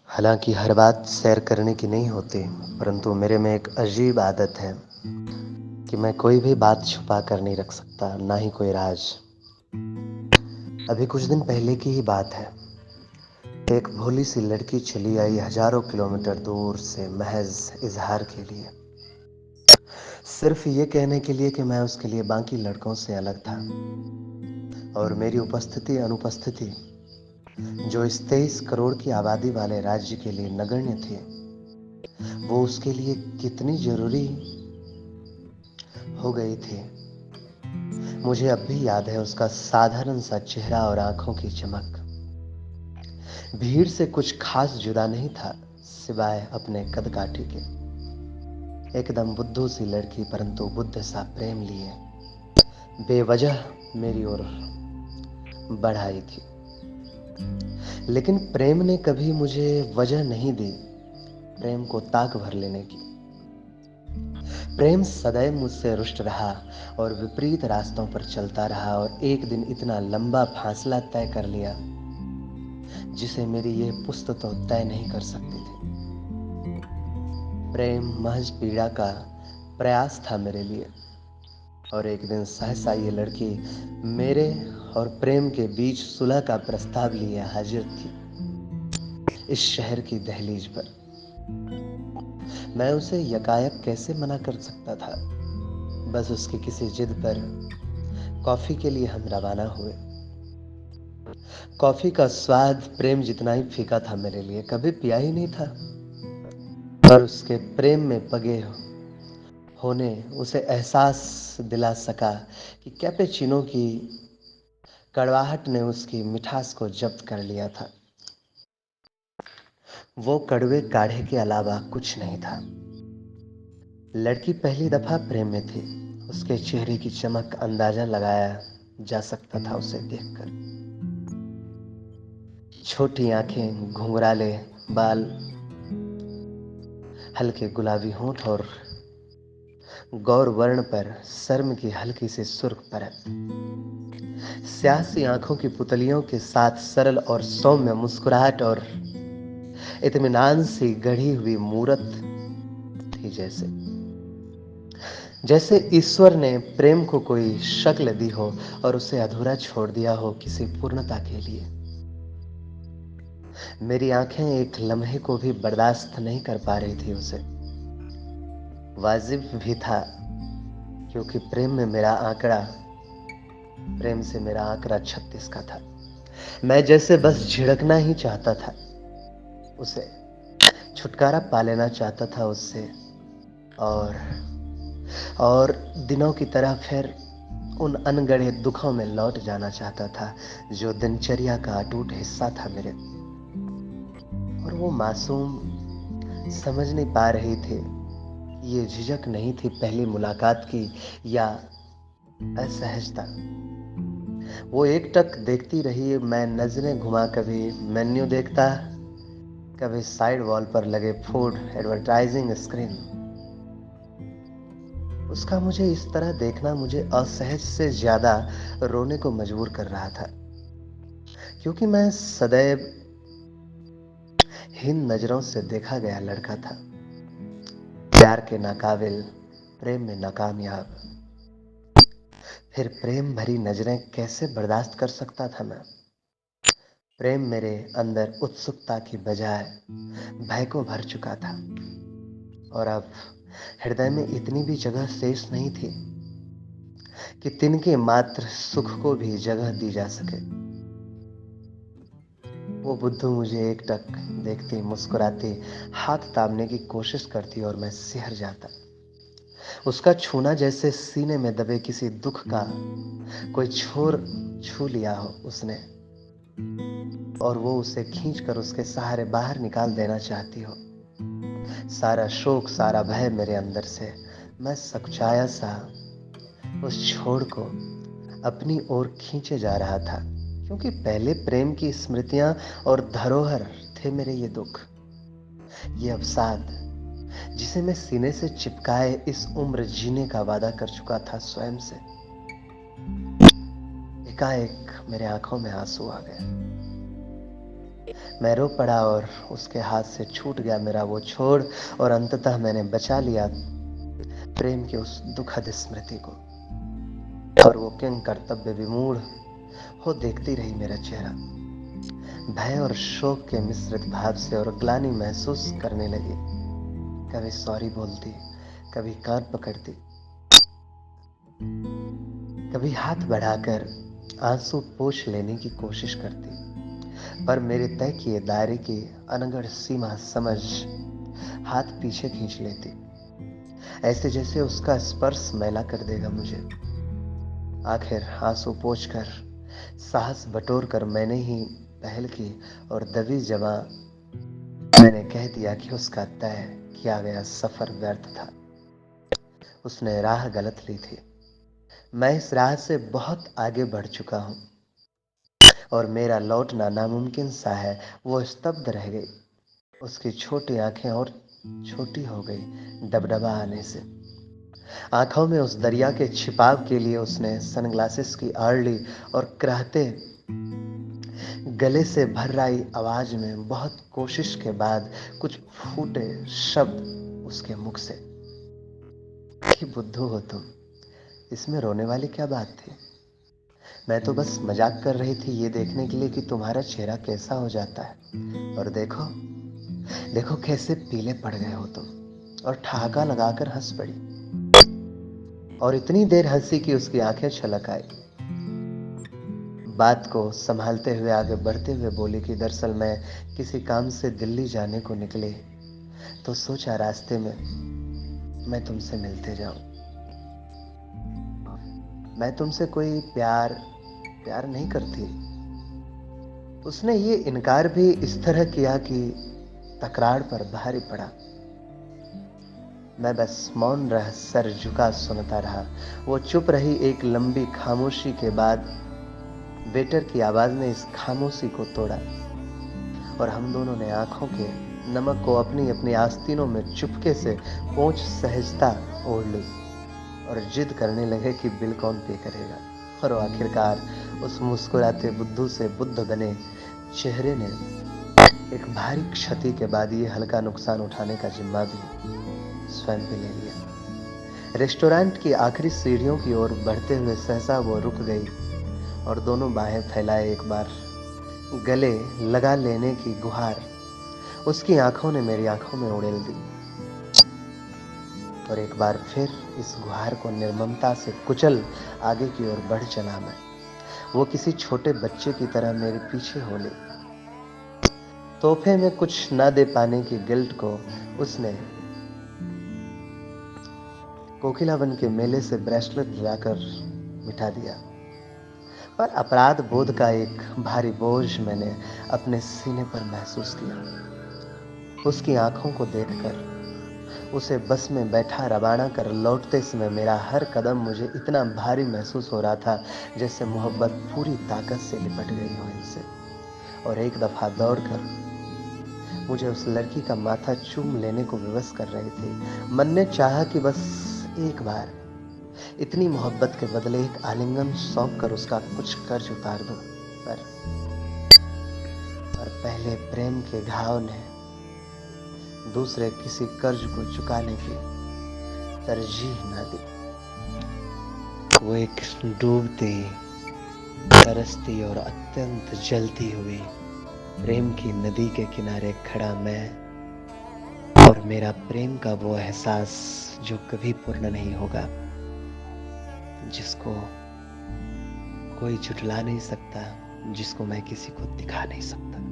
हालांकि हर बात सैर करने की नहीं होती, परंतु मेरे में एक अजीब आदत है कि मैं कोई भी बात छुपा कर नहीं रख सकता, ना ही कोई राज। अभी कुछ दिन पहले की ही बात है। एक भोली सी लड़की चली आई हजारों किलोमीटर दूर से महज इजहार के लिए, सिर्फ ये कहने के लिए कि मैं उसके लिए बाकी लड़कों से अलग था और मेरी उपस्थिति अनुपस्थिति जो इस 23 करोड़ की आबादी वाले राज्य के लिए नगण्य थी, वो उसके लिए कितनी जरूरी हो गई थी। मुझे अब भी याद है उसका साधारण सा चेहरा और आंखों की चमक। भीड़ से कुछ खास जुदा नहीं था, सिवाय अपने कद काठी के। एकदम बुद्धू सी लड़की, परंतु बुद्ध सा प्रेम लिए बेवजह मेरी ओर बढ़ आई थी। लेकिन प्रेम ने कभी मुझे वजह नहीं दी प्रेम को ताक भर लेने की। प्रेम सदैव मुझसे रुष्ट रहा और विपरीत रास्तों पर चलता रहा और एक दिन इतना लंबा फासला तय कर लिया जिसे मेरी ये पुस्त तो तय नहीं कर सकती थी। प्रेम महज पीड़ा का प्रयास था मेरे लिए, और एक दिन सहसा ये लड़की मेरे और प्रेम के बीच सुलह का प्रस्ताव लिए हाजिर थी इस शहर की दहलीज पर। मैं उसे यकायक कैसे मना कर सकता था। बस उसकी किसी जिद पर कॉफी के लिए हम रवाना हुए। कॉफी का स्वाद प्रेम जितना ही फीका था मेरे लिए, कभी पिया ही नहीं था। पर उसके प्रेम में पगे होने उसे एहसास दिला सका कि कैपेचिनो की कड़वाहट ने उसकी मिठास को जब्त कर लिया था। वो कड़वे काढ़े के अलावा कुछ नहीं था। लड़की पहली दफा प्रेम में थी। उसके चेहरे की चमक अंदाजा लगाया जा सकता था उसे देखकर। छोटी आंखें, घुंघराले बाल, हल्के गुलाबी होंठ और गौर वर्ण पर शर्म की हल्की सी सुर्ख परत। स्याह सी आंखों की पुतलियों के साथ सरल और सौम्य मुस्कुराहट और इत्मीनान सी गढ़ी हुई मूरत थी, जैसे जैसे ईश्वर ने प्रेम को कोई शक्ल दी हो और उसे अधूरा छोड़ दिया हो किसी पूर्णता के लिए। मेरी आंखें एक लम्हे को भी बर्दाश्त नहीं कर पा रही थी उसे। वाजिब भी था, क्योंकि प्रेम से मेरा आंकड़ा 36 का था। मैं जैसे बस झिड़कना ही चाहता था उसे, छुटकारा पा लेना चाहता था उससे, और और दिनों की तरह फिर उन अनगढ़े दुखों में लौट जाना चाहता था जो दिनचर्या का अटूट हिस्सा था मेरे। और वो मासूम समझ नहीं पा रही थी। ये झिझक नहीं थी पहली मुलाकात की या असहजता। वो एकटक देखती रही। मैं नजरें घुमा कभी मेन्यू देखता, कभी साइड वॉल पर लगे फूड एडवर्टाइजिंग स्क्रीन। उसका मुझे इस तरह देखना मुझे असहज से ज्यादा रोने को मजबूर कर रहा था, क्योंकि मैं सदैव हीन नजरों से देखा गया लड़का था। प्यार के नाकाबिल, प्रेम में नाकामयाब। फिर प्रेम भरी नजरें कैसे बर्दाश्त कर सकता था मैं। प्रेम मेरे अंदर उत्सुकता की बजाय भय को भर चुका था, और अब हृदय में इतनी भी जगह शेष नहीं थी कि तिनके मात्र सुख को भी जगह दी जा सके। वो बुद्धू मुझे एकटक देखती, मुस्कुराती, हाथ तामने की कोशिश करती और मैं सिहर जाता। उसका छूना जैसे सीने में दबे किसी दुख का कोई छोर छू लिया हो उसने, और वो उसे खींचकर उसके सहारे बाहर निकाल देना चाहती हो। सारा शोक, सारा भय मेरे अंदर से मैं सकचाया सा उस छोर को अपनी ओर खींचे जा रहा था, क्योंकि पहले प्रेम की स्मृतियां और धरोहर थे मेरे ये दुख, ये अवसाद, जिसे मैं सीने से चिपकाए इस उम्र जीने का वादा कर चुका था स्वयं से। एकाएक मेरे आंखों में आंसू आ गए। मैं रो पड़ा और उसके हाथ से छूट गया मेरा वो छोड़, और अंततः मैंने बचा लिया प्रेम की उस दुखद स्मृति को। और वो किंग कर्तव्य विमूढ़ हो देखती रही मेरा चेहरा, भय और शोक के मिश्रित भाव से, और ग्लानि महसूस करने लगी। कभी सॉरी बोलती, कभी कान पकड़ती, कभी हाथ बढ़ाकर आंसू पोंछ लेने की कोशिश करती, पर मेरे तय किए दायरे की अनगढ़ सीमा समझ हाथ पीछे खींच लेती, ऐसे जैसे उसका स्पर्श मैला कर देगा मुझे। आखिर आंसू पोंछकर साहस बटोर कर मैंने ही पहल की, और दबी जबां मैंने कह दिया कि उसका तय किया गया सफर व्यर्थ था। उसने राह गलत ली थी। मैं इस राह से बहुत आगे बढ़ चुका हूं, और मेरा लौटना नामुमकिन सा है। वो स्तब्ध रह गई। उसकी छोटी आंखें और छोटी हो गई डबडबा आने से। आंखों में उस दरिया के छिपाव के लिए उसने सनग्लासेस की आड़ ली, और कराहते गले से भर आई आवाज में बहुत कोशिश के बाद कुछ फूटे शब्द उसके मुख से कि बुद्धू हो तुम, इसमें रोने वाली क्या बात थी? मैं तो बस मजाक कर रही थी ये देखने के लिए कि तुम्हारा चेहरा कैसा हो जाता है। और देखो देखो कैसे पीले पड़ गए हो तुम। और ठहाका लगाकर हंस पड़ी, और इतनी देर हंसी कि उसकी आंखें छलक आई। बात को संभालते हुए आगे बढ़ते हुए बोली कि दरअसल मैं किसी काम से दिल्ली जाने को निकली, तो सोचा रास्ते में मैं तुमसे मिलते जाऊं। मैं तुमसे कोई प्यार प्यार नहीं करती। उसने ये इनकार भी इस तरह किया कि तकरार पर भारी पड़ा। मैं बस मौन रह सर झुका सुनता रहा। वो चुप रही। एक लंबी खामोशी के बाद वेटर की आवाज ने इस खामोशी को तोड़ा, और हम दोनों ने आंखों के नमक को अपनी अपनी आस्तीनों में चुपके से पोंछ सहजता ओढ़ ली, और जिद करने लगे कि बिल कौन पे करेगा। और आखिरकार उस मुस्कुराते बुद्धू से बुद्ध बने चेहरे ने एक भारी क्षति के बाद ये हल्का नुकसान उठाने का जिम्मा भी स्वयं पे ले लिया। रेस्टोरेंट की आखिरी सीढ़ियों की ओर बढ़ते हुए सहसा वो रुक गई, और दोनों बाहें फैलाए एक बार गले लगा लेने की गुहार उसकी आंखों ने मेरी आंखों में उड़ेल दी। और एक बार फिर इस गुहार को निर्ममता से कुचल आगे की ओर बढ़ चला मैं। वो किसी छोटे बच्चे की तरह मेरे पीछे हो ली। तोहफे में कुछ न दे पाने की गिल्ट को उसने कोकिलावन के मेले से ब्रेसलेट लाकर मिटा दिया। पर अपराध बोध का एक भारी बोझ मैंने अपने सीने पर महसूस किया। उसकी आंखों को देखकर उसे बस में बैठा रवाना कर लौटते समय मेरा हर कदम मुझे इतना भारी महसूस हो रहा था जैसे मोहब्बत पूरी ताकत से लिपट गई हो इनसे, और एक दफा दौड़कर मुझे उस लड़की का माथा चूम लेने को विवश कर रही थी। मन ने चाहा कि बस एक बार इतनी मोहब्बत के बदले एक आलिंगन सौंप कर उसका कुछ कर्ज उतार दूं, पर पहले प्रेम के घाव ने दूसरे किसी कर्ज को चुकाने की तरजीह न दी। वो एक डूबती, तरसती और अत्यंत जलती हुई प्रेम की नदी के किनारे खड़ा मैं, और मेरा प्रेम का वो एहसास जो कभी पूर्ण नहीं होगा, जिसको कोई झुठला नहीं सकता, जिसको मैं किसी को दिखा नहीं सकता।